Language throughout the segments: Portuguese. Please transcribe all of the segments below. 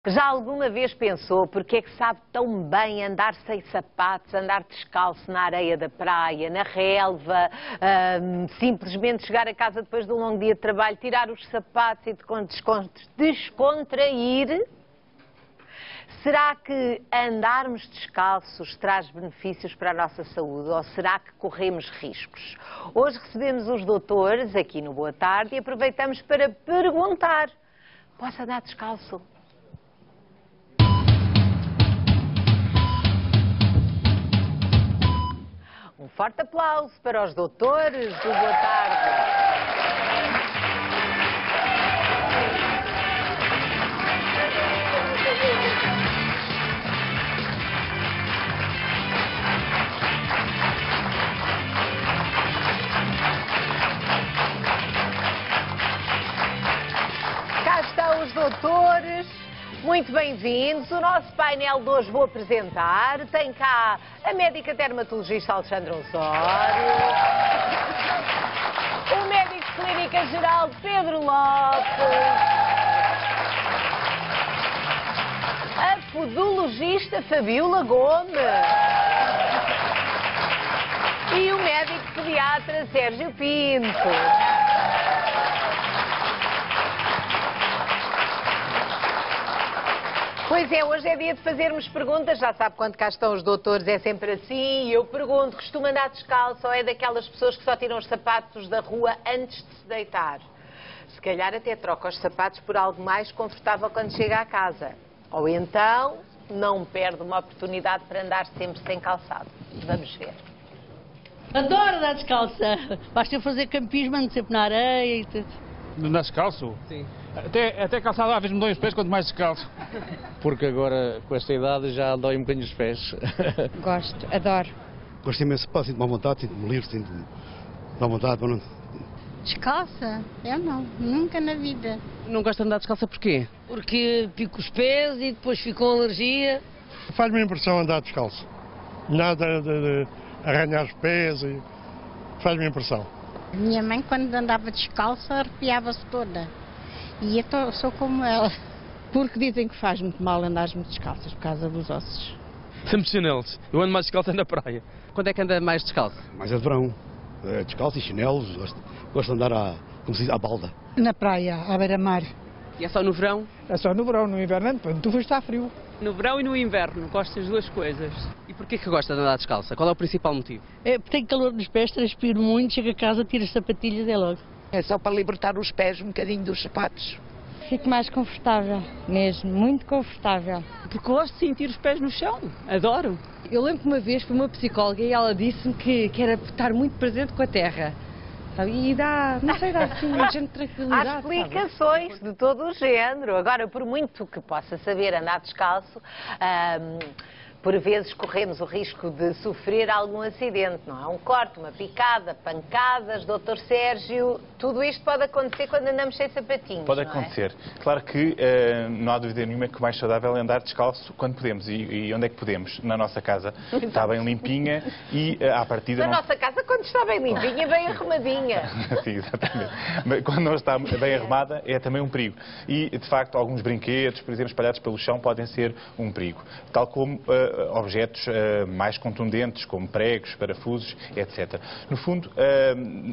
Já alguma vez pensou porque é que sabe tão bem andar sem sapatos, andar descalço na areia da praia, na relva, simplesmente chegar a casa depois de um longo dia de trabalho, tirar os sapatos e descontrair? Será que andarmos descalços traz benefícios para a nossa saúde ou será que corremos riscos? Hoje recebemos os doutores aqui no Boa Tarde e aproveitamos para perguntar: posso andar descalço? Um forte aplauso para os doutores do Boa Tarde. Cá estão os doutores. Muito bem-vindos. O nosso painel de hoje vou apresentar. Tem cá a médica dermatologista Alexandra Osório, o médico de clínica geral Pedro Lopes, a podologista Fabiola Gomes e o médico pediatra Sérgio Pinto. Pois é, hoje é dia de fazermos perguntas. Já sabe, quando cá estão os doutores é sempre assim. E eu pergunto: costuma andar descalço ou é daquelas pessoas que só tiram os sapatos da rua antes de se deitar? Se calhar até troca os sapatos por algo mais confortável quando chega à casa. Ou então não perde uma oportunidade para andar sempre sem calçado. Vamos ver. Adoro andar descalça. Basta fazer campismo, ando sempre na areia e tudo. Andar descalço? Sim. Até calçado às vezes me dói os pés, quanto mais descalço. Porque agora, com esta idade, já dói um bocadinho os pés. Gosto, adoro. Gosto imenso, sinto-me à vontade, sinto-me livre, sinto-me à vontade. Não... Descalça? Eu não, nunca na vida. Não gosto de andar descalça porquê? Porque pico os pés e depois fico com alergia. Faz-me impressão andar descalço. Nada de arranhar os pés, e... faz-me impressão. Minha mãe, quando andava descalça, arrepiava-se toda. E eu sou como ela. Porque dizem que faz muito mal andar muito descalças por causa dos ossos. Somos chinelos. Eu ando mais descalço na praia. Quando é que anda mais descalço? Mas é de verão. Descalço e chinelos, gosto de andar como se diz, à balda. Na praia, à beira-mar. E é só no verão? É só no verão, no inverno não, quando tu vais estar frio. No verão e no inverno, gosto das duas coisas. E porquê que gosta de andar descalça? Qual é o principal motivo? É porque tenho calor nos pés, transpiro muito, chego a casa, tiro as sapatilhas e é logo. É só para libertar os pés um bocadinho dos sapatos. Fico mais confortável, mesmo, muito confortável. Porque gosto de sentir os pés no chão, adoro. Eu lembro que uma vez fui uma psicóloga e ela disse-me que era estar muito presente com a terra. E dá, não sei, dá assim, uma gente tranquilidade. Há explicações de todo o género. Agora, por muito que possa saber andar descalço, por vezes corremos o risco de sofrer algum acidente, não é? Um corte, uma picada, pancadas. Doutor Sérgio, tudo isto pode acontecer quando andamos sem sapatinhos, Pode não é? acontecer. Claro que não há dúvida nenhuma que o mais saudável é andar descalço quando podemos. E onde é que podemos? Na nossa casa. Está bem limpinha e à partida... Na nossa casa, quando está bem limpinha, bem arrumadinha. Sim, exatamente. Mas quando não está bem arrumada, é também um perigo. E, de facto, alguns brinquedos, por exemplo, espalhados pelo chão, podem ser um perigo. Tal como objetos mais contundentes, como pregos, parafusos, etc. No fundo,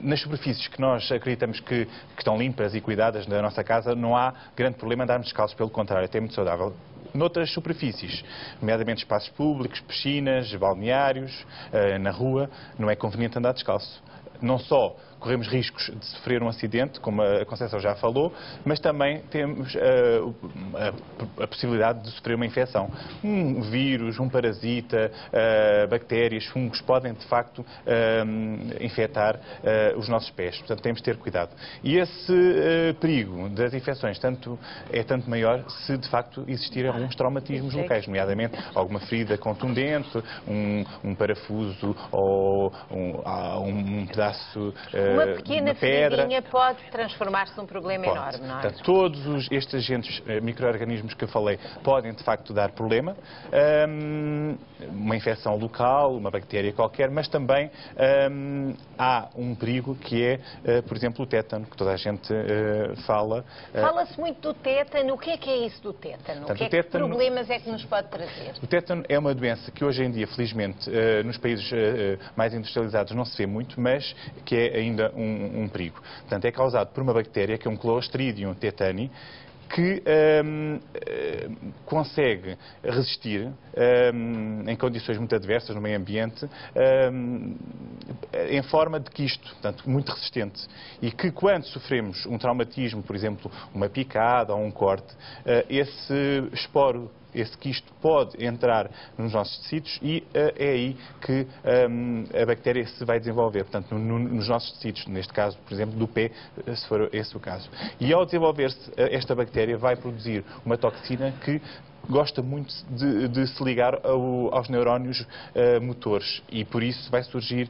nas superfícies que nós acreditamos que estão limpas e cuidadas da nossa casa, não há grande problema andarmos descalços, pelo contrário, até muito saudável. Noutras superfícies, nomeadamente espaços públicos, piscinas, balneários, na rua, não é conveniente andar descalço. Não só corremos riscos de sofrer um acidente, como a Conceição já falou, mas também temos a possibilidade de sofrer uma infecção. Um vírus, um parasita, bactérias, fungos podem, de facto, infectar os nossos pés. Portanto, temos de ter cuidado. E esse perigo das infecções é tanto maior se, de facto, existirem alguns traumatismos locais, nomeadamente alguma ferida contundente, um parafuso ou um pedaço Uma pequena pedra. feridinha pode transformar-se num problema enorme, não é? Portanto, todos estes agentes, micro-organismos que eu falei, podem de facto dar problema. Uma infecção local, uma bactéria qualquer, mas também há um perigo que é, por exemplo, o tétano, que toda a gente fala. Fala-se muito do tétano. O que é isso do tétano? Portanto, que problemas é que nos pode trazer? O tétano é uma doença que hoje em dia, felizmente, nos países mais industrializados não se vê muito, mas que é ainda um perigo. Portanto, é causado por uma bactéria que é um Clostridium tetani, que consegue resistir em condições muito adversas no meio ambiente em forma de quisto, portanto, muito resistente. E que quando sofremos um traumatismo, por exemplo, uma picada ou um corte, esse esporo, esse quisto pode entrar nos nossos tecidos e é aí que a bactéria se vai desenvolver, portanto, nos nossos tecidos, neste caso, por exemplo, do pé, se for esse o caso. E ao desenvolver-se, esta bactéria vai produzir uma toxina que gosta muito de se ligar aos neurónios motores e por isso vai surgir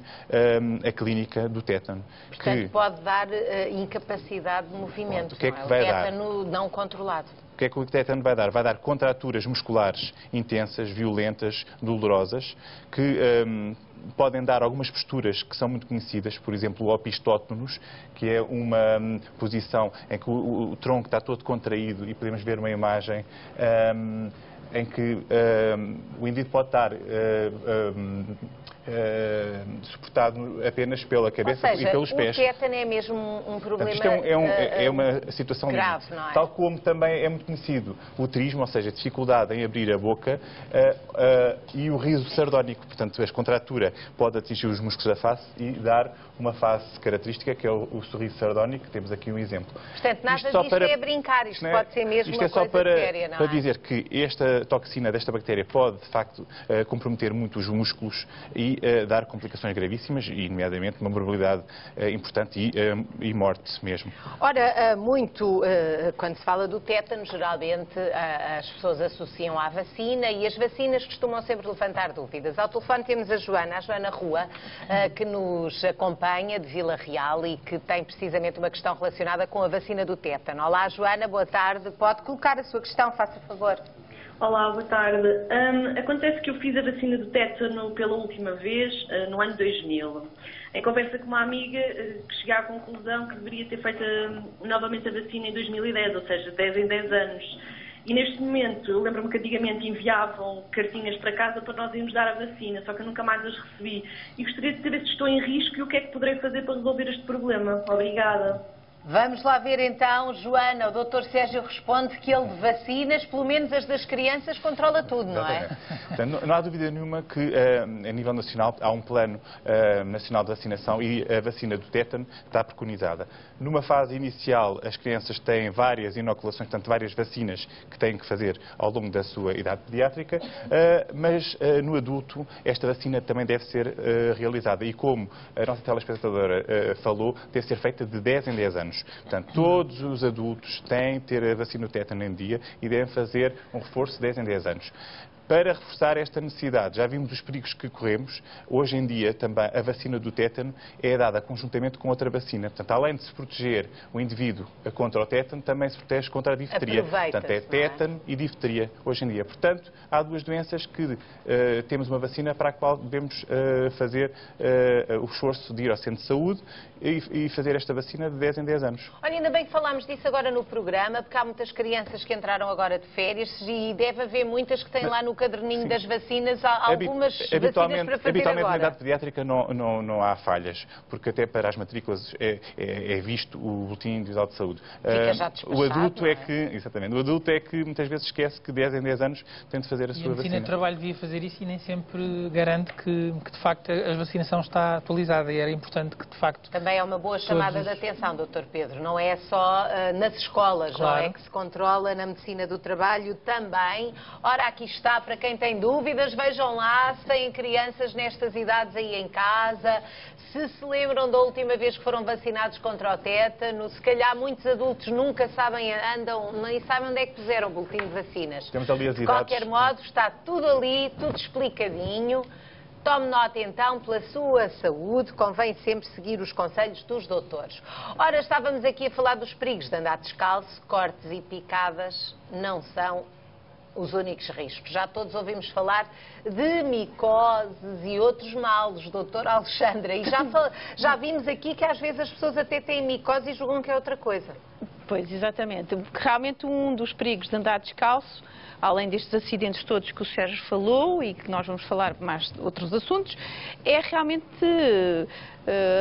a clínica do tétano. Portanto, pode dar incapacidade de movimento, o que é que vai dar? O tétano não controlado. O que é que o tétano vai dar? Vai dar contraturas musculares intensas, violentas, dolorosas, que podem dar algumas posturas que são muito conhecidas, por exemplo, o opistótonos, que é uma posição em que o tronco está todo contraído e podemos ver uma imagem em que o indivíduo pode estar suportado apenas pela cabeça e pelos pés. O tétano é mesmo um problema isto é uma situação grave, não é? Tal como também é muito conhecido o trismo, ou seja, a dificuldade em abrir a boca e o riso sardónico. Portanto, a contratura pode atingir os músculos da face e dar uma face característica que é o sorriso sardónico. Temos aqui um exemplo. Portanto, nada disto é brincar, isto pode ser mesmo uma coisa séria, não é? Para dizer que esta toxina desta bactéria pode, de facto, comprometer muito os músculos e dar complicações gravíssimas, e nomeadamente uma morbilidade importante e morte mesmo. Ora, quando se fala do tétano, geralmente as pessoas associam à vacina e as vacinas costumam sempre levantar dúvidas. Ao telefone temos a Joana Rua, que nos acompanha de Vila Real e que tem precisamente uma questão relacionada com a vacina do tétano. Olá, Joana, boa tarde. Pode colocar a sua questão, faça favor. Olá, boa tarde. Acontece que eu fiz a vacina do tétano pela última vez, no ano 2000. Em conversa com uma amiga, cheguei à conclusão que deveria ter feito novamente a vacina em 2010, ou seja, 10 em 10 anos. E neste momento, eu lembro-me que antigamente enviavam cartinhas para casa para nós irmos dar a vacina, só que eu nunca mais as recebi. E gostaria de saber se estou em risco e o que é que poderei fazer para resolver este problema. Obrigada. Vamos lá ver então, Joana, o Dr. Sérgio responde que ele de vacinas, pelo menos as das crianças, controla tudo, não é? Não há dúvida nenhuma que a nível nacional há um plano nacional de vacinação e a vacina do tétano está preconizada. Numa fase inicial, as crianças têm várias inoculações, portanto várias vacinas que têm que fazer ao longo da sua idade pediátrica, mas no adulto esta vacina também deve ser realizada e como a nossa telespectadora falou, deve ser feita de 10 em 10 anos. Portanto, todos os adultos têm de ter a vacina do tétano em dia e devem fazer um reforço de 10 em 10 anos. Para reforçar esta necessidade, já vimos os perigos que corremos. Hoje em dia, também, a vacina do tétano é dada conjuntamente com outra vacina. Portanto, além de se proteger o indivíduo contra o tétano, também se protege contra a difteria. Portanto, é tétano e difteria hoje em dia. Portanto, há duas doenças que temos uma vacina para a qual devemos fazer o esforço de ir ao centro de saúde e fazer esta vacina de 10 em 10 anos. Olha, ainda bem que falámos disso agora no programa, porque há muitas crianças que entraram agora de férias e deve haver muitas que têm lá no caderninho das vacinas algumas vacinas para fazer habitualmente agora. Na idade pediátrica não há falhas, porque até para as matrículas é visto o boletim individual de saúde. Fica já despachado, o adulto é que, exatamente, o adulto é que muitas vezes esquece que 10 em 10 anos tem de fazer a sua vacina. A medicina de trabalho devia fazer isso e nem sempre garante que de facto a vacinação está atualizada e era importante que de facto... Também é uma boa chamada de atenção, Dr. Pedro, não é só nas escolas, claro. Não é que se controla na medicina do trabalho também. Ora, aqui está, para quem tem dúvidas, vejam lá se têm crianças nestas idades aí em casa, se lembram da última vez que foram vacinados contra o tétano, se calhar muitos adultos nunca sabem, nem sabem onde é que puseram o boletim de vacinas. Temos ali as idades. De qualquer modo, está tudo ali, tudo explicadinho. Tome nota então, pela sua saúde, convém sempre seguir os conselhos dos doutores. Ora, estávamos aqui a falar dos perigos de andar descalço, cortes e picadas não são os únicos riscos. Já todos ouvimos falar de micoses e outros males, doutor Alexandra, e já vimos aqui que às vezes as pessoas até têm micose e julgam que é outra coisa. Pois, exatamente. Realmente um dos perigos de andar descalço, além destes acidentes todos que o Sérgio falou e que nós vamos falar mais de outros assuntos, é realmente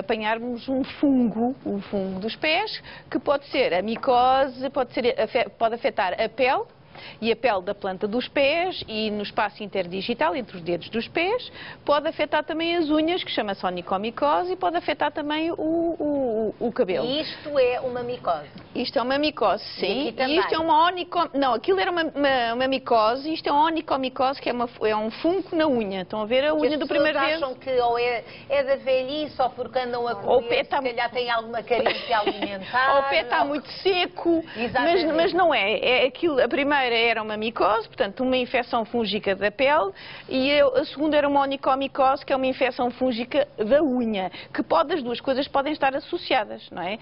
apanharmos um fungo, o fungo dos pés, que pode ser a micose, pode afetar a pele, e a pele da planta dos pés e no espaço interdigital, entre os dedos dos pés, pode afetar também as unhas, que chama-se onicomicose, e pode afetar também o cabelo. E isto é uma micose? Isto é uma micose, sim. E isto é uma onicomicose. Não, aquilo era uma micose, isto é uma onicomicose, que é um fungo na unha. Estão a ver a unha do primeiro dedo? Acham que ou é da velhice, ou porque andam a comer, se calhar tem alguma carência alimentar. Ou o pé está muito seco, mas não é. Aquilo, a primeira era uma micose, portanto, uma infecção fúngica da pele, e a segunda era uma onicomicose, que é uma infecção fúngica da unha, que as duas coisas podem estar associadas, não é?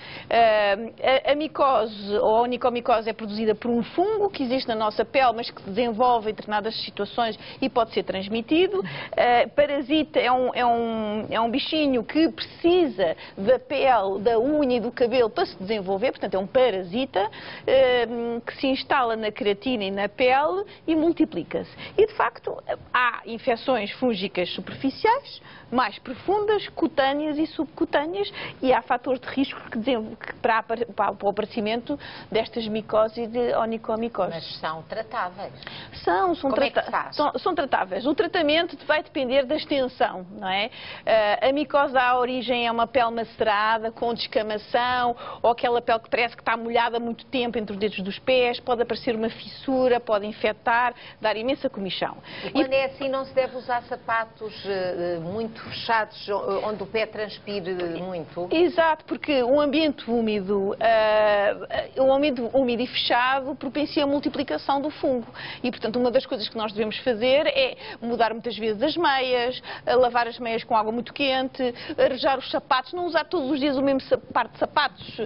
A micose, ou a onicomicose, é produzida por um fungo que existe na nossa pele, mas que se desenvolve em determinadas situações e pode ser transmitido. Parasita é um bichinho que precisa da pele, da unha e do cabelo para se desenvolver, portanto, é um parasita que se instala na queratina e na pele e multiplica-se. E, de facto, há infecções fúngicas superficiais, mais profundas, cutâneas e subcutâneas, e há fatores de risco para o aparecimento destas micoses e de onicomicoses. Mas são tratáveis? São tratáveis. O tratamento vai depender da extensão, não é? A micose dá origem a uma pele macerada, com descamação, ou aquela pele que parece que está molhada há muito tempo entre os dedos dos pés, pode aparecer uma fissura, pode infectar, dar imensa comichão. E quando é assim, não se deve usar sapatos muito fechados, onde o pé transpire muito? Exato, porque um ambiente úmido e fechado propicia a multiplicação do fungo. E, portanto, uma das coisas que nós devemos fazer é mudar muitas vezes as meias, lavar as meias com água muito quente, arejar os sapatos, não usar todos os dias o mesmo par de sapatos.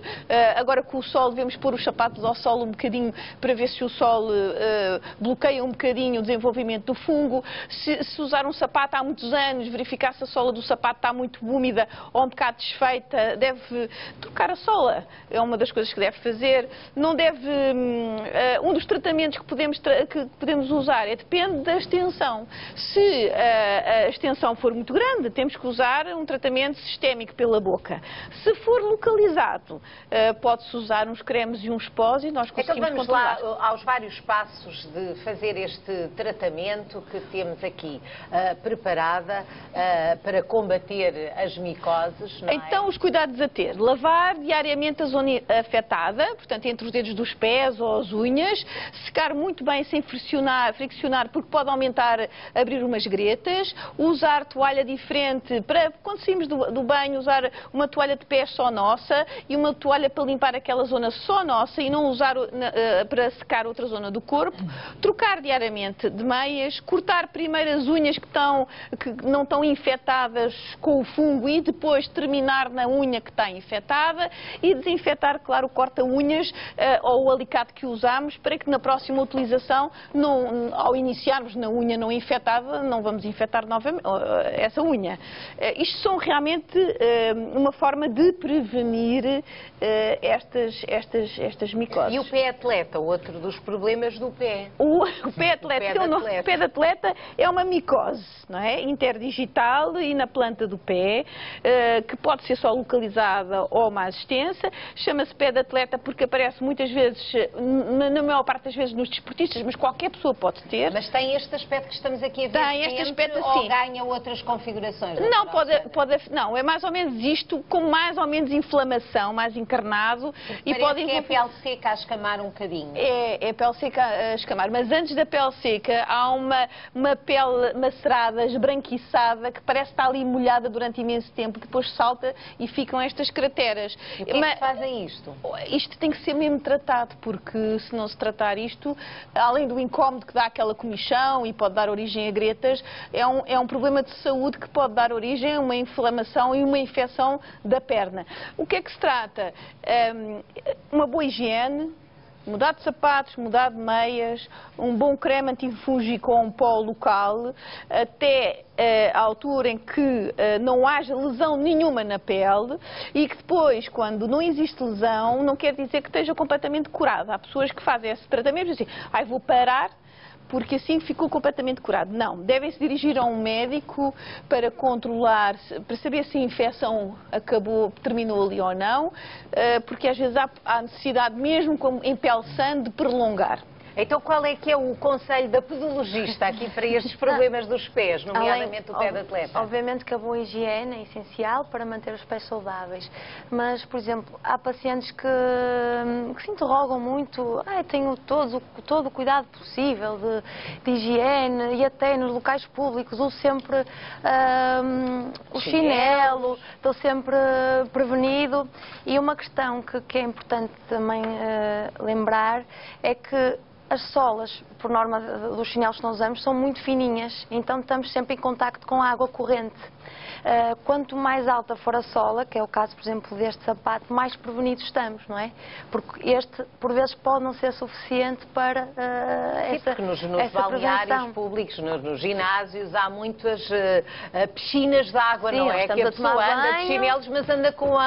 Agora com o sol devemos pôr os sapatos ao sol um bocadinho para ver se o sol bloqueia um bocadinho o desenvolvimento do fungo. Se usar um sapato há muitos anos, verificar se a sola do sapato está muito úmida ou um bocado desfeita, deve trocar a sola. É uma das coisas que deve fazer. Não deve... um dos tratamentos que podemos usar depende da extensão. Se a extensão for muito grande, temos que usar um tratamento sistémico pela boca. Se for localizado, pode-se usar uns cremes e uns pós e nós conseguimos controlar. Vamos lá aos vários passos de fazer este tratamento que temos aqui preparada para combater as micoses, não é? Então, os cuidados a ter. Lavar diariamente a zona afetada, portanto, entre os dedos dos pés ou as unhas. Secar muito bem sem friccionar, porque pode abrir umas gretas. Usar toalha diferente para, quando saímos do banho, usar uma toalha de pés só nossa e uma toalha para limpar aquela zona só nossa e não usar para secar outra zona do corpo. Trocar diariamente de meias. Cortar primeiro as unhas que não estão infectadas com o fungo e depois terminar na unha que está infectada e desinfetar, claro, o corta-unhas ou o alicate que usamos para que na próxima utilização, ao iniciarmos na unha não infectada, não vamos infectar novamente essa unha. Isto são realmente uma forma de prevenir estas micoses. E o pé atleta, outro dos problemas do pé? O pé atleta. O pé de atleta é uma micose, não é? Interdigital e na planta do pé, que pode ser só localizada ou mais extensa. Chama-se pé de atleta porque aparece muitas vezes, na maior parte das vezes, nos desportistas, mas qualquer pessoa pode ter. Mas tem este aspecto que estamos aqui a ver tem este aspecto, ou sim. Ganha outras configurações? Não, é mais ou menos isto, com mais ou menos inflamação, mais encarnado. E pode que é a pele seca a escamar um bocadinho. É a pele seca a escamar. Mas antes da pele seca há uma pele macerada, esbranquiçada, que parece estar ali molhada durante imenso tempo, que depois salta e ficam estas crateras. E o que é que fazem isto? Isto tem que ser mesmo tratado, porque se não se tratar isto, além do incómodo que dá aquela comichão e pode dar origem a gretas, é um problema de saúde que pode dar origem a uma inflamação e uma infecção da perna. O que é que se trata? Uma boa higiene, mudar de sapatos, mudar de meias, um bom creme antifúngico com pó local, até à altura em que não haja lesão nenhuma na pele e que depois, quando não existe lesão, não quer dizer que esteja completamente curado. Há pessoas que fazem esse tratamento e dizem assim, vou parar, porque assim ficou completamente curado. Não, devem-se dirigir a um médico para controlar, para saber se a infecção terminou ali ou não, porque às vezes há necessidade, mesmo em pele sã, de prolongar. Então qual é que é o conselho da podologista aqui para estes problemas dos pés, nomeadamente o pé de atleta? Obviamente que a boa higiene é essencial para manter os pés saudáveis, mas, por exemplo, há pacientes que se interrogam muito, eu tenho todo o cuidado possível de higiene e até nos locais públicos, uso sempre o chinelo, estou sempre prevenido. E uma questão que é importante também lembrar é que as solas, por norma dos chinelos que nós usamos, são muito fininhas, então estamos sempre em contacto com a água corrente. Quanto mais alta for a sola, que é o caso, por exemplo, deste sapato, mais prevenidos estamos, não é? Porque este, por vezes, pode não ser suficiente para porque nos balneários públicos, nos ginásios, há muitas piscinas de água, não é? Que a pessoa anda de chinelos, mas anda com o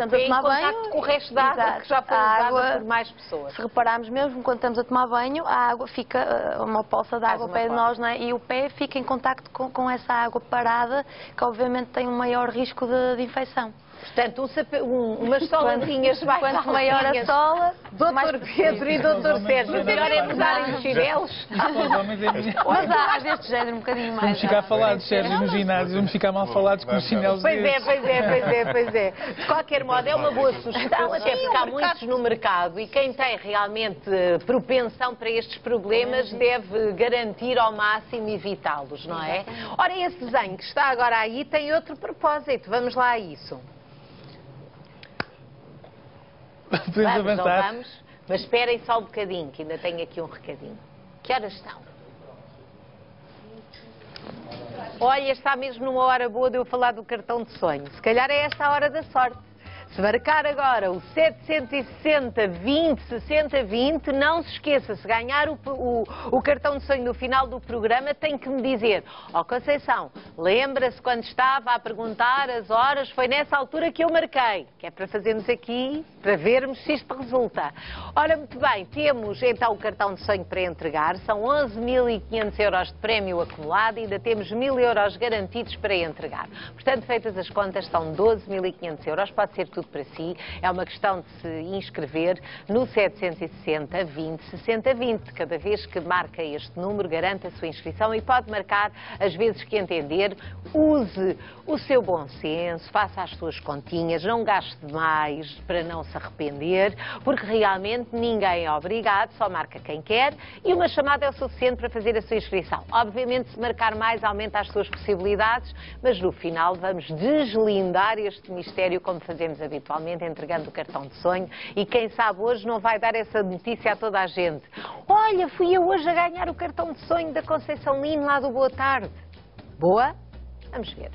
pé em contacto com o resto da água que já foi usada por mais pessoas. Se repararmos mesmo, quando estamos a tomar banho, a água fica, uma poça de água ao pé de nós, não é? E o pé fica em contacto com essa água parada, que obviamente tem um maior risco de infecção. Portanto, umas soladinhas mais altinhas. Quanto maior a sola, Doutor Pedro e Doutor Sérgio, melhor é mudarem os chinelos. Mas há destes género um bocadinho mais. Vamos ficar a falar de Sérgio nos ginásios, vamos ficar mal falados com os chinelos. Pois é. De qualquer modo, é uma boa sugestão, até porque há muitos no mercado e quem tem realmente propensão para estes problemas deve garantir ao máximo evitá-los, não é? Ora, esse desenho que está agora aí tem outro propósito. Vamos lá a isso. Vamos, mas esperem só um bocadinho, que ainda tenho aqui um recadinho. Que horas estão? Olha, está mesmo numa hora boa de eu falar do cartão de sonho. Se calhar é esta a hora da sorte. Se marcar agora o 760 20 60 20, não se esqueça, se ganhar o cartão de sonho no final do programa, tem que me dizer, Conceição, lembra-se quando estava a perguntar as horas, foi nessa altura que eu marquei, que é para fazermos aqui, para vermos se isto resulta. Ora, muito bem, temos então o cartão de sonho para entregar, são 11.500 euros de prémio acumulado e ainda temos 1.000 euros garantidos para entregar. Portanto, feitas as contas, são 12.500 euros, pode ser tudo para si, é uma questão de se inscrever no 760 20 60 20. Cada vez que marca este número, garante a sua inscrição e pode marcar as vezes que entender. Use o seu bom senso, faça as suas continhas, não gaste demais para não se arrepender, porque realmente ninguém é obrigado, só marca quem quer e uma chamada é o suficiente para fazer a sua inscrição. Obviamente, se marcar mais, aumenta as suas possibilidades, mas no final vamos deslindar este mistério como fazemos habitualmente, entregando o cartão de sonho e quem sabe hoje não vai dar essa notícia a toda a gente. Olha, fui eu hoje a ganhar o cartão de sonho da Conceição Lino lá do Boa Tarde. Boa? Vamos ver.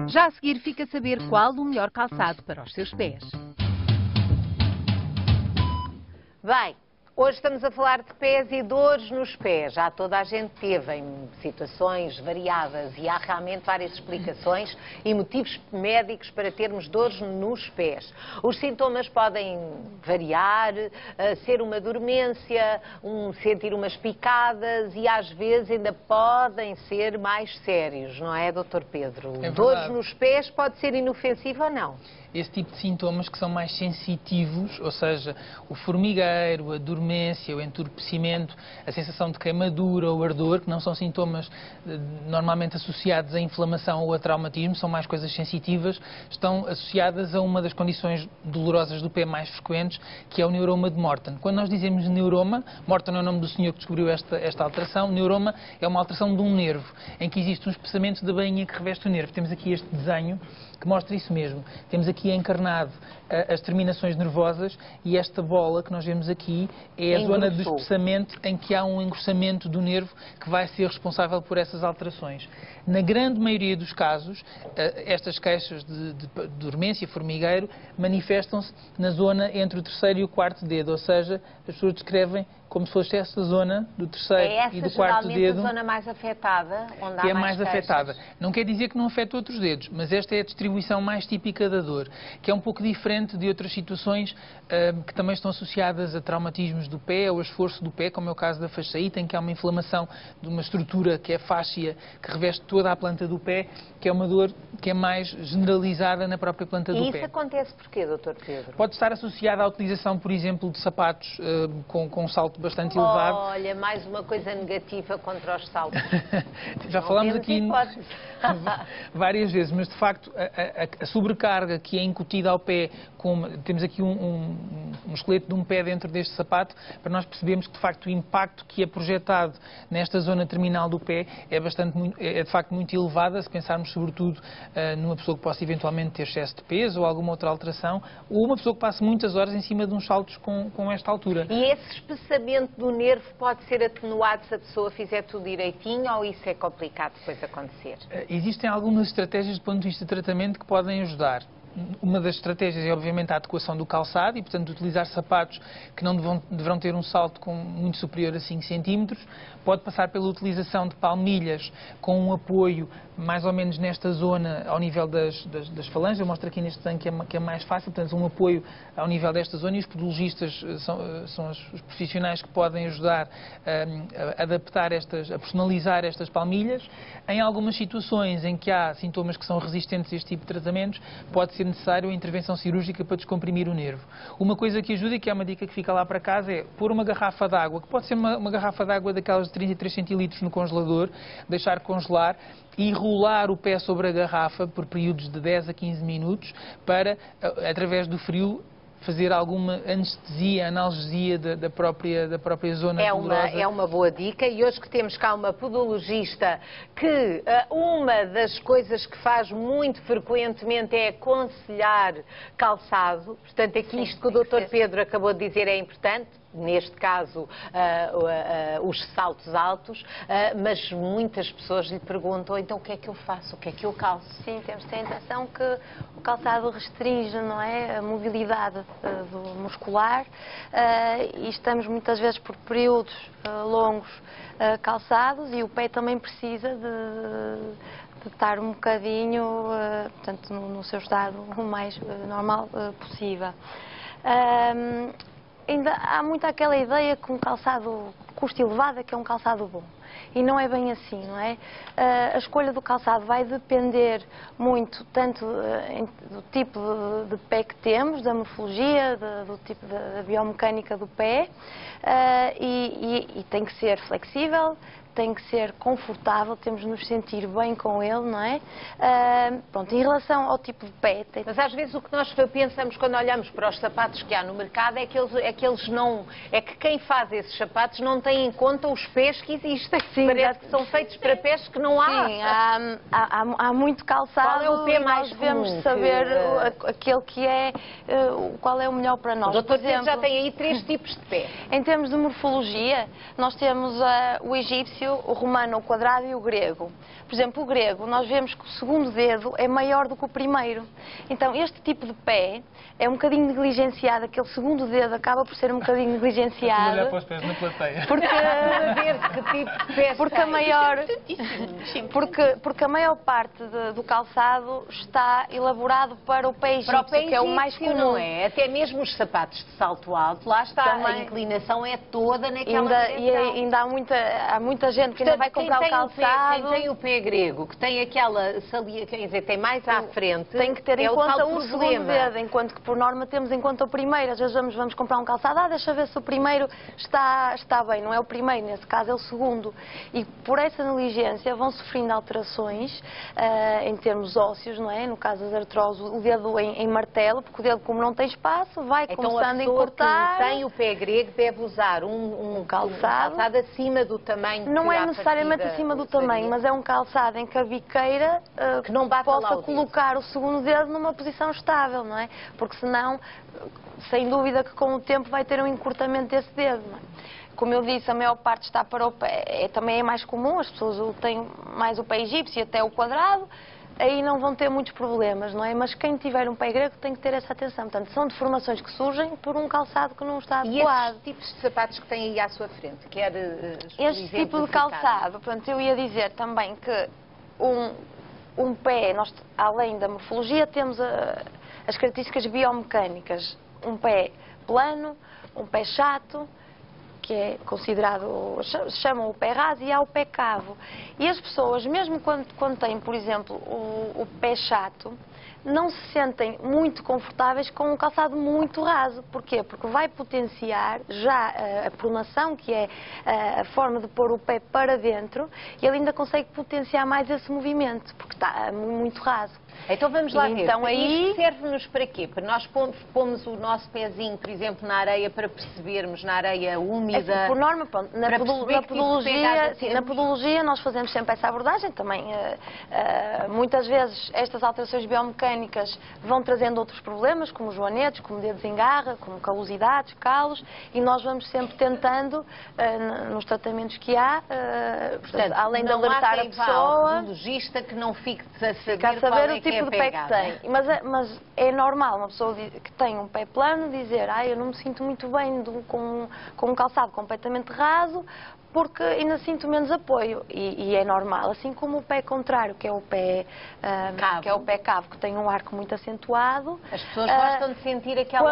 Já a seguir fica a saber qual o melhor calçado para os seus pés. Bem, hoje estamos a falar de pés e dores nos pés. Já toda a gente teve em situações variadas e há realmente várias explicações e motivos médicos para termos dores nos pés. Os sintomas podem variar, ser uma dormência, sentir umas picadas e às vezes ainda podem ser mais sérios, não é, Dr. Pedro? Dores nos pés pode ser inofensivo ou não? esse tipo de sintomas que são mais sensitivos, ou seja, o formigueiro, a dormência, o entorpecimento, a sensação de queimadura ou ardor, que não são sintomas normalmente associados à inflamação ou a traumatismo, são mais coisas sensitivas, estão associadas a uma das condições dolorosas do pé mais frequentes, que é o neuroma de Morton. Quando nós dizemos neuroma, Morton é o nome do senhor que descobriu esta alteração, neuroma é uma alteração de um nervo, em que existe um espessamento da bainha que reveste o nervo. Temos aqui este desenho que mostra isso mesmo. Temos aqui encarnado as terminações nervosas e esta bola que nós vemos aqui é a zona do espessamento em que há um engrossamento do nervo que vai ser responsável por essas alterações. Na grande maioria dos casos, estas queixas de dormência, formigueiro, manifestam-se na zona entre o terceiro e o quarto dedo, ou seja, as pessoas descrevem como se fosse essa zona do terceiro e do quarto dedo. É a zona mais afetada, onde há que é mais afetada. Não quer dizer que não afeta outros dedos, mas esta é a distribuição mais típica da dor, que é um pouco diferente de outras situações que também estão associadas a traumatismos do pé ou a esforço do pé, como é o caso da fasciite, em que há uma inflamação de uma estrutura que é fáscia, que reveste toda a planta do pé, que é uma dor que é mais generalizada na própria planta do pé. E isso acontece porquê, Dr. Pedro? Pode estar associada à utilização, por exemplo, de sapatos com um salto bastante elevado. Olha, mais uma coisa negativa contra os saltos. Já falámos aqui várias vezes, mas de facto a sobrecarga que é incutida ao pé, temos aqui um esqueleto de um pé dentro deste sapato, para nós percebermos que de facto o impacto que é projetado nesta zona terminal do pé é de facto muito elevada, se pensarmos sobretudo numa pessoa que possa eventualmente ter excesso de peso ou alguma outra alteração, ou uma pessoa que passe muitas horas em cima de uns saltos com esta altura. E esse espessamento do nervo pode ser atenuado se a pessoa fizer tudo direitinho, ou isso é complicado depois acontecer? Existem algumas estratégias do ponto de vista de tratamento que podem ajudar. Uma das estratégias é, obviamente, a adequação do calçado e, portanto, utilizar sapatos que não deverão ter um salto muito superior a 5 centímetros. Pode passar pela utilização de palmilhas com um apoio mais ou menos nesta zona, ao nível das falanges. Eu mostro aqui neste desenho que é mais fácil, portanto, um apoio ao nível desta zona, e os podologistas são os profissionais que podem ajudar a adaptar a personalizar estas palmilhas. Em algumas situações em que há sintomas que são resistentes a este tipo de tratamentos, pode ser necessário a intervenção cirúrgica para descomprimir o nervo. Uma coisa que ajuda, e que é uma dica que fica lá para casa, é pôr uma garrafa de água, que pode ser uma garrafa de água daquelas de 33 centilitros no congelador, deixar congelar e rolar o pé sobre a garrafa por períodos de 10 a 15 minutos para, através do frio, fazer alguma anestesia, analgesia da própria zona dolorosa. É uma boa dica, e hoje que temos cá uma podologista que uma das coisas que faz muito frequentemente é aconselhar calçado. Portanto, aqui isto que o Dr. Pedro acabou de dizer é importante. Neste caso, os saltos altos, mas muitas pessoas lhe perguntam, então o que é que eu faço, o que é que eu calço? Sim, temos de ter a intenção que o calçado restringe, não é, a mobilidade muscular, e estamos muitas vezes por períodos longos calçados, e o pé também precisa de estar um bocadinho, portanto, no seu estado o mais normal possível. Ainda há muito aquela ideia que um calçado custo elevado é que é um calçado bom. E não é bem assim, não é? A escolha do calçado vai depender muito tanto do tipo de pé que temos, da morfologia, do tipo da biomecânica do pé, e tem que ser flexível, tem que ser confortável, temos de nos sentir bem com ele, não é? Pronto, em relação ao tipo de pé... Mas às vezes o que nós pensamos quando olhamos para os sapatos que há no mercado é que quem faz esses sapatos não tem em conta os pés que existem. Sim, parece que são feitos para pés que não há. Sim, há muito calçado. Qual é o pé mais comum? Devemos saber aquele que é, qual é o melhor para nós. O Dr. Pedro já tem aí 3 tipos de pé. Em termos de morfologia, nós temos o egípcio, o romano, o quadrado e o grego. Por exemplo, o grego, nós vemos que o segundo dedo é maior do que o primeiro. Então, este tipo de pé é um bocadinho negligenciado, aquele segundo dedo acaba por ser um bocadinho negligenciado. Olhar para os pés na plateia. Porque a maior parte do calçado está elaborado para o pé egípcio, que é o mais comum. Não é? Até mesmo os sapatos de salto alto, lá está, a inclinação é toda naquela direção. E ainda há muita gente gente que ainda vai comprar o calçado... Quem tem o pé grego, que tem aquela salia, quer dizer, tem mais à frente... Tem que ter em conta o segundo dedo, enquanto que por norma temos em conta o primeiro. Às vezes vamos comprar um calçado, deixa ver se o primeiro está bem. Não é o primeiro, nesse caso é o segundo. E por essa negligência vão sofrendo alterações em termos ósseos, não é? No caso das artroses, o dedo em martelo, porque o dedo, como não tem espaço, vai começando a encurtar. Quem tem o pé grego deve usar um calçado acima do tamanho. Não é necessariamente acima do tamanho, mas é um calçado em que a biqueira que não possa colocar o segundo dedo numa posição estável, não é? Porque senão, sem dúvida que com o tempo vai ter um encurtamento desse dedo, não é? Como eu disse, a maior parte está para o pé, também é mais comum, as pessoas têm mais o pé egípcio e até o quadrado, aí não vão ter muitos problemas, não é? Mas quem tiver um pé grego tem que ter essa atenção. Portanto, são deformações que surgem por um calçado que não está adequado. E esses tipos de sapatos que têm aí à sua frente? Quer este tipo de calçado, portanto, eu ia dizer também que um pé, nós, além da morfologia, temos as características biomecânicas. Um pé plano, um pé chato, que é considerado, chamam o pé raso, e há o pé cavo. E as pessoas, mesmo quando têm, por exemplo, o pé chato, não se sentem muito confortáveis com um calçado muito raso. Porquê? Porque vai potenciar já a pronação, que é a forma de pôr o pé para dentro, e ele ainda consegue potenciar mais esse movimento, porque está muito raso. Então vamos lá ver. Então, aí serve-nos para quê? Para nós pomos o nosso pezinho, por exemplo, na areia, para percebermos, na areia úmida... Por norma, na podologia nós fazemos sempre essa abordagem também. Muitas vezes estas alterações biomecânicas vão trazendo outros problemas, como joanetes, como dedos em garra, como calosidades, calos, e nós vamos sempre tentando, nos tratamentos que há, portanto, além de alertar a pessoa... O podologista que não fique a saber o tipo de pé que tem. Mas é normal uma pessoa que tem um pé plano dizer eu não me sinto muito bem com um calçado completamente raso, porque ainda sinto menos apoio, e é normal, assim como o pé contrário, que é o pé cavo, que tem um arco muito acentuado. As pessoas gostam de sentir aquele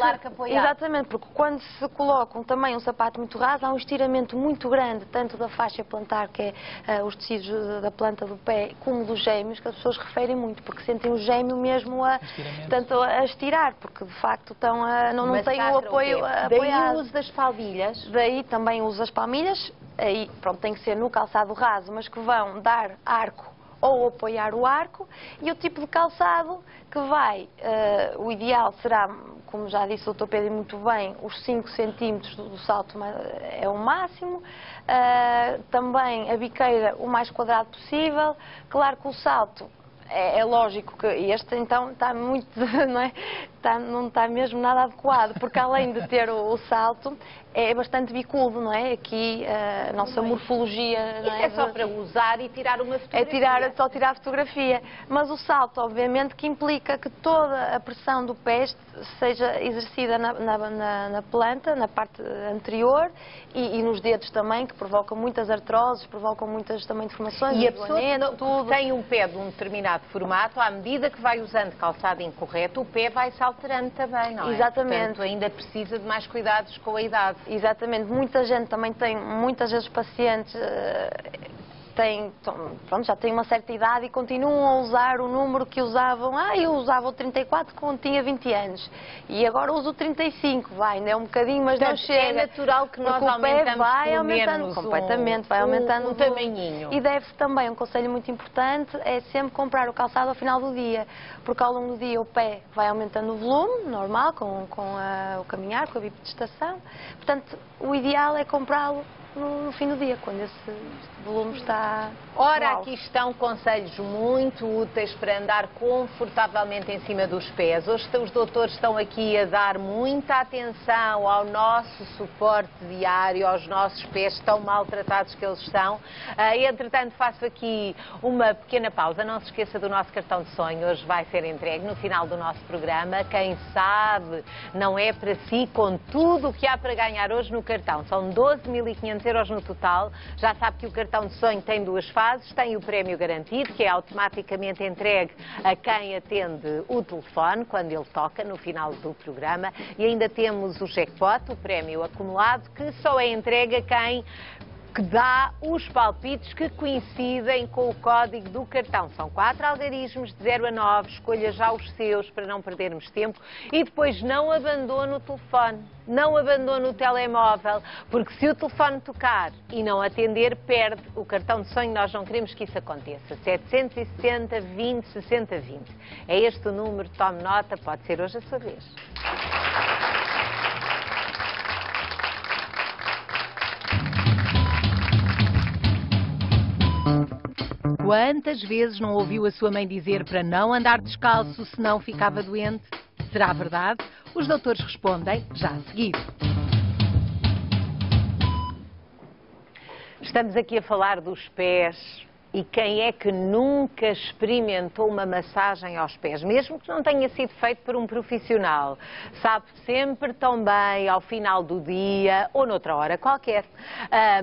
arco apoiado. Exatamente, porque quando se colocam também um sapato muito raso, há um estiramento muito grande, tanto da faixa plantar, que é os tecidos da planta do pé, como dos gêmeos, que as pessoas referem muito, porque sentem o gêmeo mesmo a estirar, porque de facto não têm o apoio apoiado. Daí o uso das palmilhas. Daí também o uso das palmilhas. Aí, pronto, tem que ser no calçado raso, mas que vão dar arco ou apoiar o arco, e o tipo de calçado que vai, o ideal será, como já disse o Dr. Pedro muito bem, os 5 centímetros do salto é o máximo, também a biqueira o mais quadrado possível. Claro que o salto é lógico que este então está muito, não está mesmo nada adequado, porque além de ter o salto, é bastante bicudo, não é? Aqui a nossa morfologia... Não é só para usar e tirar uma fotografia. É só tirar a fotografia. Mas o salto, obviamente, que implica que toda a pressão do pé seja exercida na planta, na parte anterior, e nos dedos também, que provocam muitas artroses, provocam muitas também deformações. E a pessoa que tem um pé de um determinado formato, à medida que vai usando calçado incorreto, o pé vai se alterando também, não é? Exatamente. Portanto, ainda precisa de mais cuidados com a idade. Exatamente. Muita gente também tem, muitas vezes pacientes já têm uma certa idade e continuam a usar o número que usavam. Eu usava o 34 quando tinha 20 anos e agora uso o 35, ainda é um bocadinho, mas não chega. É natural que nós aumentamos vai aumentando completamente, vai aumentando o tamanhinho. E deve também, um conselho muito importante, é sempre comprar o calçado ao final do dia, porque ao longo do dia o pé vai aumentando o volume, normal, com o caminhar, com a bipedestação. Portanto, o ideal é comprá-lo no fim do dia, quando esse volume está... Ora, aqui estão conselhos muito úteis para andar confortavelmente em cima dos pés. Hoje os doutores estão aqui a dar muita atenção ao nosso suporte diário, aos nossos pés tão maltratados que eles estão. Entretanto, faço aqui uma pequena pausa. Não se esqueça do nosso cartão de sonho. Hoje vai ser entregue no final do nosso programa. Quem sabe não é para si, com tudo o que há para ganhar hoje no cartão. São 12.500 euros no total. Já sabe que o cartão de sonho tem 2 fases. Tem o prémio garantido, que é automaticamente entregue a quem atende o telefone, quando ele toca, no final do programa. E ainda temos o jackpot, o prémio acumulado, que só é entregue a quem que dá os palpites que coincidem com o código do cartão. São 4 algarismos de 0 a 9, escolha já os seus para não perdermos tempo e depois não abandone o telefone, não abandone o telemóvel, porque se o telefone tocar e não atender, perde o cartão de sonho. Nós não queremos que isso aconteça. 760 20 60 20. É este o número, tome nota, pode ser hoje a sua vez. Quantas vezes não ouviu a sua mãe dizer para não andar descalço, senão ficava doente? Será verdade? Os doutores respondem já a seguir. Estamos aqui a falar dos pés. E quem é que nunca experimentou uma massagem aos pés, mesmo que não tenha sido feito por um profissional? Sabe sempre tão bem ao final do dia ou noutra hora qualquer.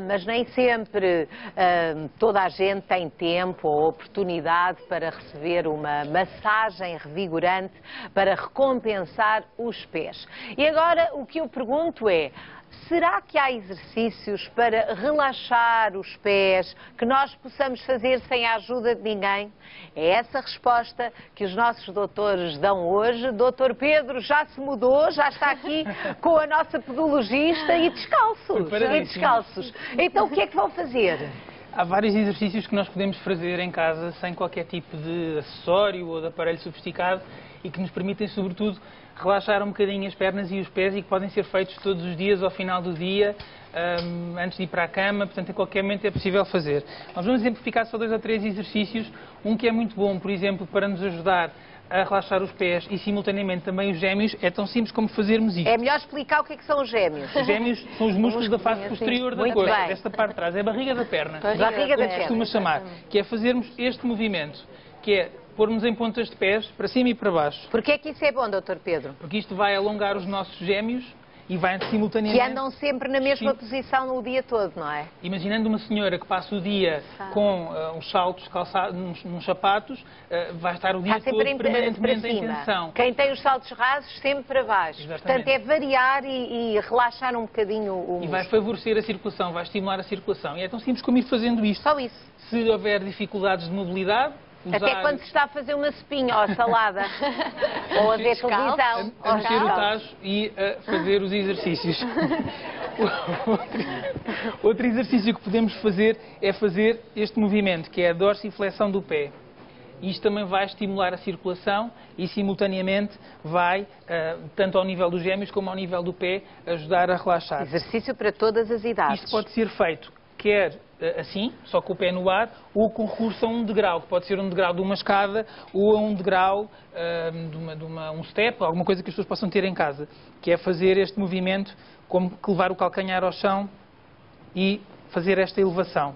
Mas nem sempre toda a gente tem tempo ou oportunidade para receber uma massagem revigorante para recompensar os pés. E agora o que eu pergunto é: será que há exercícios para relaxar os pés que nós possamos fazer sem a ajuda de ninguém? É essa a resposta que os nossos doutores dão hoje. Doutor Pedro já se mudou, já está aqui com a nossa podologista e descalços. Então o que é que vão fazer? Há vários exercícios que nós podemos fazer em casa sem qualquer tipo de acessório ou de aparelho sofisticado e que nos permitem, sobretudo, relaxar um bocadinho as pernas e os pés e que podem ser feitos todos os dias, ao final do dia, antes de ir para a cama, portanto, em qualquer momento é possível fazer. Nós vamos exemplificar só 2 ou 3 exercícios, um que é muito bom, por exemplo, para nos ajudar a relaxar os pés e, simultaneamente, também os gêmeos. É tão simples como fazermos isto. É melhor explicar o que são os gêmeos. Os gêmeos são os músculos da face posterior da coxa, desta parte de trás. É a barriga da perna. Barriga da perna. Costuma chamar, que é fazermos este movimento, que é pormos em pontas de pés, para cima e para baixo. Porquê é que isso é bom, Dr. Pedro? Porque isto vai alongar os nossos gêmeos e vai simultaneamente... Que andam sempre na mesma posição o dia todo, não é? Imaginando uma senhora que passa o dia com uns saltos calçados, uns sapatos, vai estar o dia todo permanentemente em tensão. Quem tem os saltos rasos sempre para baixo. Exatamente. Portanto, é variar e relaxar um bocadinho o músculo. E vai favorecer a circulação, vai estimular a circulação. E é tão simples como ir fazendo isto. Só isso. Se houver dificuldades de mobilidade... Até quando se está a fazer uma sopinha ou a salada, ou a ver televisão, a mexer o tacho e a fazer os exercícios. Outro exercício que podemos fazer é fazer este movimento, que é a dorsiflexão do pé. Isto também vai estimular a circulação e, simultaneamente, vai, tanto ao nível dos gêmeos como ao nível do pé, ajudar a relaxar. Exercício para todas as idades. Isto pode ser feito quer assim, só com o pé no ar, ou com recurso a um degrau, que pode ser um degrau de uma escada ou a um degrau um step, alguma coisa que as pessoas possam ter em casa, que é fazer este movimento, como que levar o calcanhar ao chão e fazer esta elevação.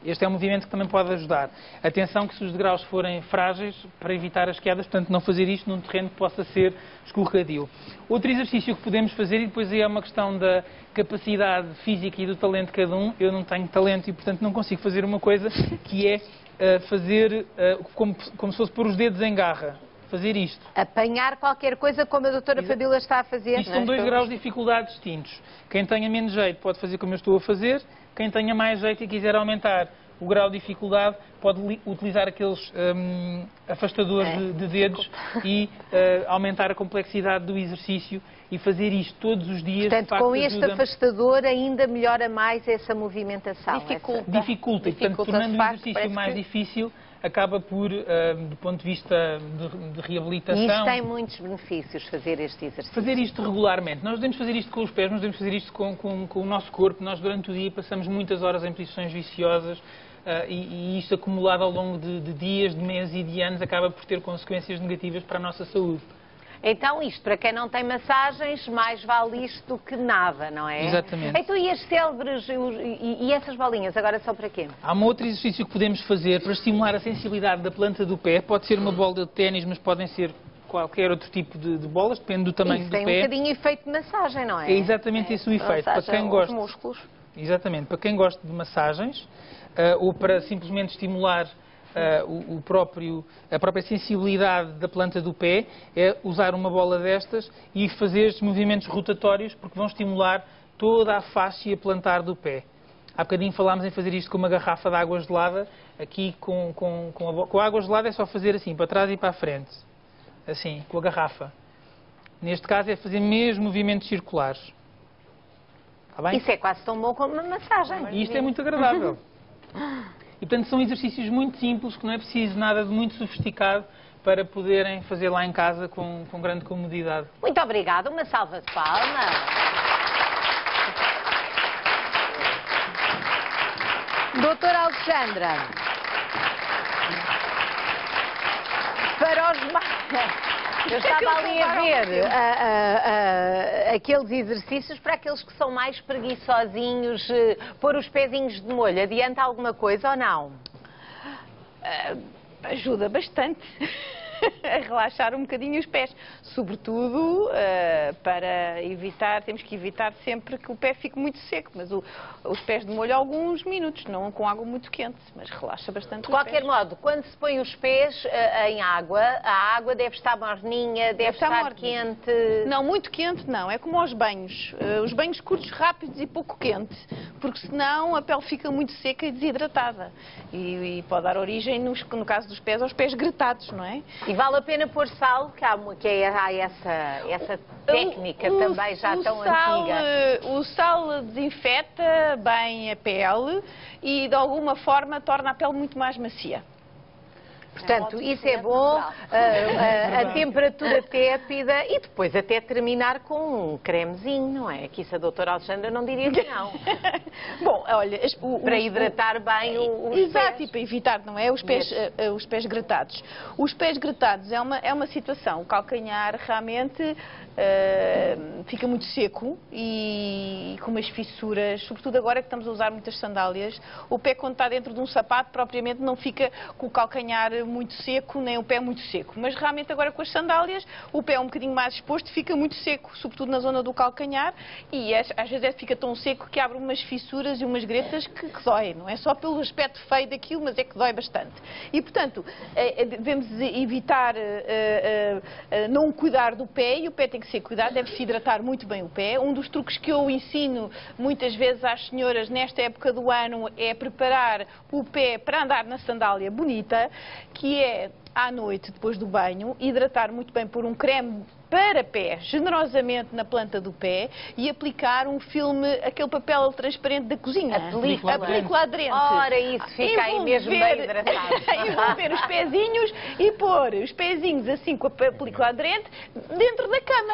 Este é um movimento que também pode ajudar. Atenção que se os degraus forem frágeis, para evitar as quedas, portanto não fazer isto num terreno que possa ser escorregadio. Outro exercício que podemos fazer, e depois aí é uma questão da capacidade física e do talento de cada um, eu não tenho talento e portanto não consigo fazer uma coisa, que é fazer como se fosse pôr os dedos em garra. Fazer isto. Apanhar qualquer coisa como a doutora Fabíola está a fazer. Isto são 2 graus de dificuldade distintos. Quem tenha menos jeito pode fazer como eu estou a fazer. Quem tenha mais jeito e quiser aumentar o grau de dificuldade pode utilizar aqueles afastadores de dedos e aumentar a complexidade do exercício e fazer isto todos os dias. Portanto, com este afastador ainda melhora mais essa movimentação. Dificulta. E, portanto, tornando o exercício mais difícil, acaba por, do ponto de vista de reabilitação... E isto tem muitos benefícios, fazer este exercício. Fazer isto regularmente. Nós devemos fazer isto com os pés, nós devemos fazer isto com o nosso corpo. Nós, durante o dia, passamos muitas horas em posições viciosas e isto, acumulado ao longo de dias, de meses e de anos, acaba por ter consequências negativas para a nossa saúde. Então isto, para quem não tem massagens, mais vale isto do que nada, não é? Exatamente. Então e as célebres e essas bolinhas, agora são para quê? Há um outro exercício que podemos fazer para estimular a sensibilidade da planta do pé. Pode ser uma bola de ténis, mas podem ser qualquer outro tipo de bolas, depende do tamanho do pé. Isso tem um bocadinho efeito de massagem, não é? É exatamente esse o efeito. Para quem gosta, os músculos. Exatamente. Para quem gosta de massagens, ou para simplesmente estimular a própria sensibilidade da planta do pé, é usar uma bola destas e fazer estes movimentos rotatórios, porque vão estimular toda a fáscia plantar do pé. Há bocadinho falámos em fazer isto com uma garrafa de água gelada. Aqui com a água gelada é só fazer assim, para trás e para a frente. Assim, com a garrafa. Neste caso é fazer mesmo movimentos circulares. Está bem? Isso é quase tão bom como uma massagem. E isto é muito agradável. E portanto são exercícios muito simples, que não é preciso nada de muito sofisticado para poderem fazer lá em casa com grande comodidade. Muito obrigada, uma salva de palmas. Doutora Alexandra, para os... Eu estava ali a ver aqueles exercícios para aqueles que são mais preguiçosinhos, pôr os pezinhos de molho. Adianta alguma coisa ou não? Ajuda bastante a relaxar um bocadinho os pés. Sobretudo para evitar, temos que evitar sempre que o pé fique muito seco, mas os pés de molho alguns minutos, não com água muito quente, mas relaxa bastante. De qualquer modo, quando se põe os pés em água, a água deve estar morninha, deve estar quente. Não, muito quente não, é como aos banhos. Os banhos curtos, rápidos e pouco quente, porque senão a pele fica muito seca e desidratada. E pode dar origem, no caso dos pés, aos pés gretados, não é? E vale a pena pôr sal, que há essa técnica também já tão antiga. O sal desinfeta bem a pele e de alguma forma torna a pele muito mais macia. Portanto, isso é bom, a temperatura tépida e depois até terminar com um cremezinho, não é? Que isso a doutora Alexandra não diria que não. Bom, olha... para hidratar bem os pés. Exato, e para evitar, não é? Os pés gretados. Os pés gretados é uma situação. O calcanhar realmente fica muito seco e com umas fissuras, sobretudo agora que estamos a usar muitas sandálias. O pé, quando está dentro de um sapato, propriamente não fica com o calcanhar muito seco, nem o pé muito seco. Mas realmente agora com as sandálias, o pé é um bocadinho mais exposto, fica muito seco, sobretudo na zona do calcanhar, e às vezes fica tão seco que abre umas fissuras e umas gretas que dói. Não é só pelo aspecto feio daquilo, mas é que dói bastante. E, portanto, devemos evitar não cuidar do pé, e o pé tem que ser cuidado, deve-se hidratar muito bem o pé. Um dos truques que eu ensino muitas vezes às senhoras nesta época do ano é preparar o pé para andar na sandália bonita, que é, à noite, depois do banho, hidratar muito bem por um creme para pé, generosamente na planta do pé, e aplicar um filme, aquele papel transparente da cozinha. A película aderente. Ora, isso fica aí mesmo bem hidratado. Envolver os pezinhos e pôr os pezinhos assim com a película aderente dentro da cama.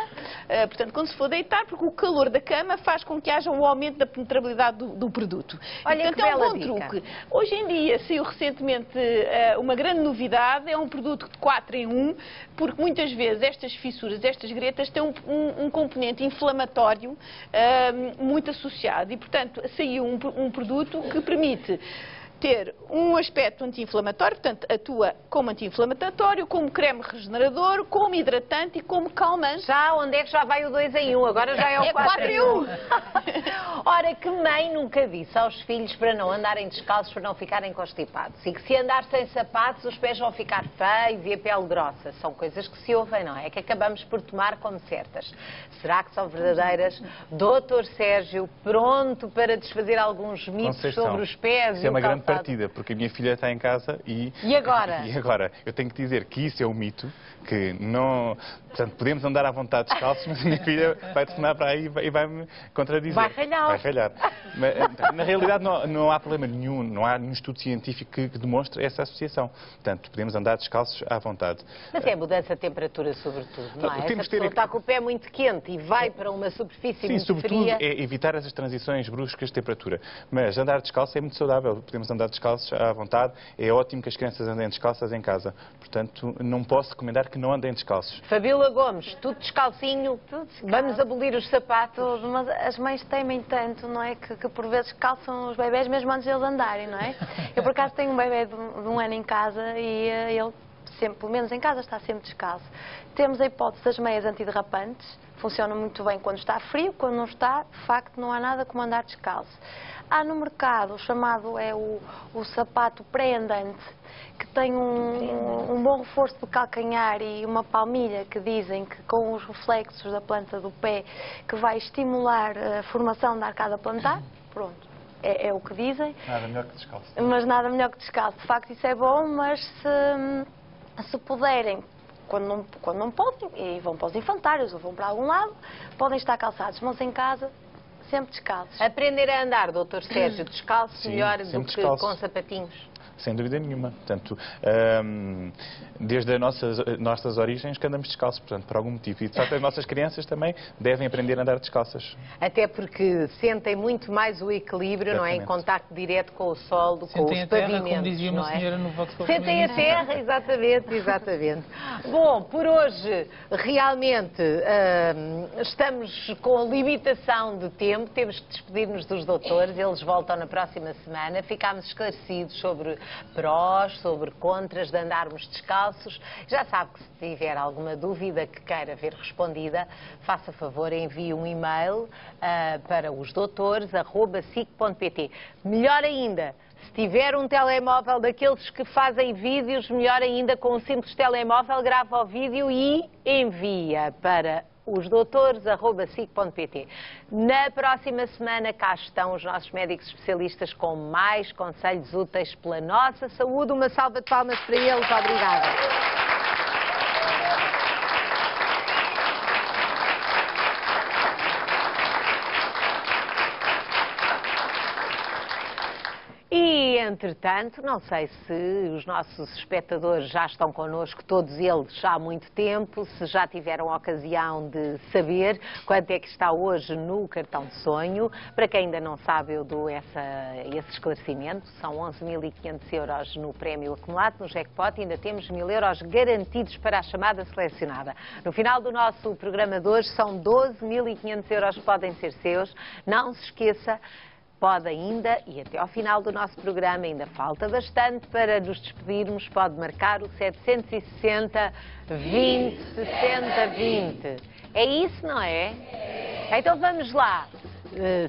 Portanto, quando se for deitar, porque o calor da cama faz com que haja um aumento da penetrabilidade do produto. Olha, portanto, é um bom truque. Hoje em dia saiu recentemente uma grande novidade, é um produto de 4 em 1, porque muitas vezes estas fissuras, estas gretas têm um componente inflamatório muito associado e, portanto, saiu um produto que permite ter um aspecto anti-inflamatório, portanto, atua como anti-inflamatório, como creme regenerador, como hidratante e como calmante. Já, onde é que já vai o 2 em 1? Agora já é o 4 em 1. Ora, que mãe nunca disse aos filhos para não andarem descalços, para não ficarem constipados? E que se andar sem sapatos, os pés vão ficar feios e a pele grossa. São coisas que se ouvem, não é? Que acabamos por tomar como certas. Será que são verdadeiras? Doutor Sérgio, pronto para desfazer alguns mitos sobre os pés e o calçado? Partida, porque a minha filha está em casa e agora? E agora? Eu tenho que dizer que isso é um mito, que não... Portanto, podemos andar à vontade descalços, mas a minha filha vai telefonar para aí e vai-me contradizer. Vai ralhar. Vai ralhar. Mas, na realidade não há problema nenhum, não há nenhum estudo científico que demonstre essa associação. Portanto, podemos andar descalços à vontade. Mas é mudança de temperatura, sobretudo, não é? Essa pessoa está com o pé muito quente e vai para uma superfície muito sobretudo fria. É evitar essas transições bruscas de temperatura. Mas andar descalço é muito saudável. Podemos andar descalços à vontade. É ótimo que as crianças andem descalças em casa. Portanto, não posso recomendar que não andem descalços. Fabíola Gomes, tudo descalcinho, vamos abolir os sapatos. Tudo, mas as mães temem tanto, não é? Que por vezes calçam os bebés mesmo antes de eles andarem, não é? Eu por acaso tenho um bebê de 1 ano em casa e ele sempre, pelo menos em casa, está sempre descalço. Temos a hipótese das meias antiderrapantes, funcionam muito bem quando está frio, quando não está, de facto não há nada como andar descalço. Há no mercado o chamado o sapato pré-andante, que tem um bom reforço do calcanhar e uma palmilha que dizem que com os reflexos da planta do pé que vai estimular a formação da arcada plantar. Pronto. é o que dizem. Nada melhor que descalço. Mas nada melhor que descalço. De facto, isso é bom, mas se puderem, quando não podem, e vão para os infantários ou vão para algum lado, podem estar calçados, mas em casa, sempre descalços. Aprender a andar, Dr. Sérgio, descalço, Sim, melhor do que descalço. com sapatinhos? Sem dúvida nenhuma. Portanto, desde as nossas origens que andamos descalços, portanto, por algum motivo. E, de facto, as nossas crianças também devem aprender a andar descalças. Até porque sentem muito mais o equilíbrio, não é? Em contacto direto com o solo, com os Sentem a terra, pavimentos, como dizia uma não é? senhora no Vox Populi. Sentem a terra, exatamente. Bom, por hoje, realmente, estamos com limitação de tempo. Temos que despedir-nos dos doutores. Eles voltam na próxima semana. Ficámos esclarecidos sobre prós, sobre contras de andarmos descalços. Já sabe que se tiver alguma dúvida que queira ver respondida, faça favor, envie um e-mail para os doutores@sic.pt. Melhor ainda, se tiver um telemóvel daqueles que fazem vídeos, melhor ainda, com um simples telemóvel, grava o vídeo e envia para osdoutores@sic.pt. Na próxima semana cá estão os nossos médicos especialistas com mais conselhos úteis pela nossa saúde. Uma salva de palmas para eles. Obrigada. E, entretanto, não sei se os nossos espectadores já estão connosco, todos eles já há muito tempo, se já tiveram a ocasião de saber quanto é que está hoje no cartão de sonho. Para quem ainda não sabe, eu dou esse esclarecimento. São 11.500 euros no prémio acumulado, no jackpot, e ainda temos 1.000 euros garantidos para a chamada selecionada. No final do nosso programa de hoje, são 12.500 euros que podem ser seus. Não se esqueça, pode ainda, e até ao final do nosso programa ainda falta bastante para nos despedirmos, pode marcar o 760 20 60 20. É isso, não é? Então vamos lá.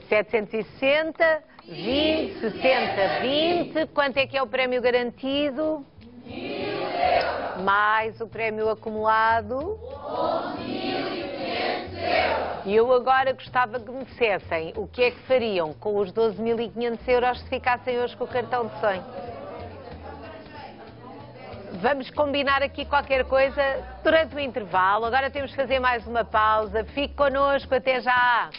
760 20 60 20. Quanto é que é o prémio garantido? 1.000 euros. Mais o prémio acumulado? 11.500 euros. E eu agora gostava que me dissessem o que é que fariam com os 12.500 euros se ficassem hoje com o cartão de sonho. Vamos combinar aqui qualquer coisa durante o intervalo. Agora temos de fazer mais uma pausa. Fique connosco, até já!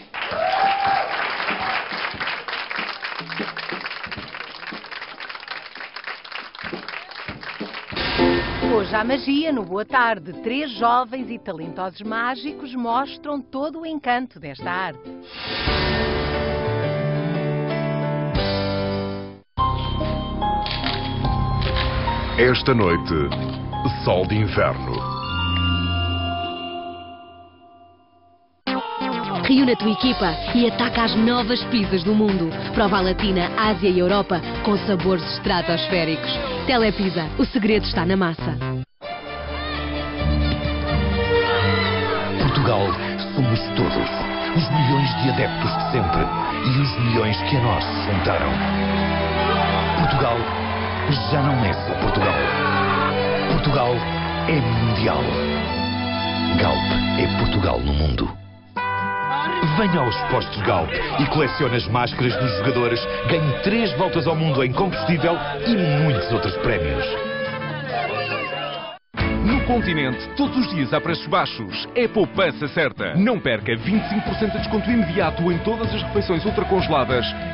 Hoje à magia, no Boa Tarde, 3 jovens e talentosos mágicos mostram todo o encanto desta arte. Esta noite, sol de inverno. Reúne a tua equipa e ataca as novas pizzas do mundo. Prova a Latina, Ásia e Europa com sabores estratosféricos. Telepizza, o segredo está na massa. Portugal somos todos. Os milhões de adeptos de sempre e os milhões que a nós se juntaram. Portugal já não é só Portugal. Portugal é mundial. Galp é Portugal no mundo. Venha aos postos Galp e colecione as máscaras dos jogadores, ganhe 3 voltas ao mundo em combustível e muitos outros prémios. No Continente, todos os dias há preços baixos. É poupança certa. Não perca 25% de desconto imediato em todas as refeições ultracongeladas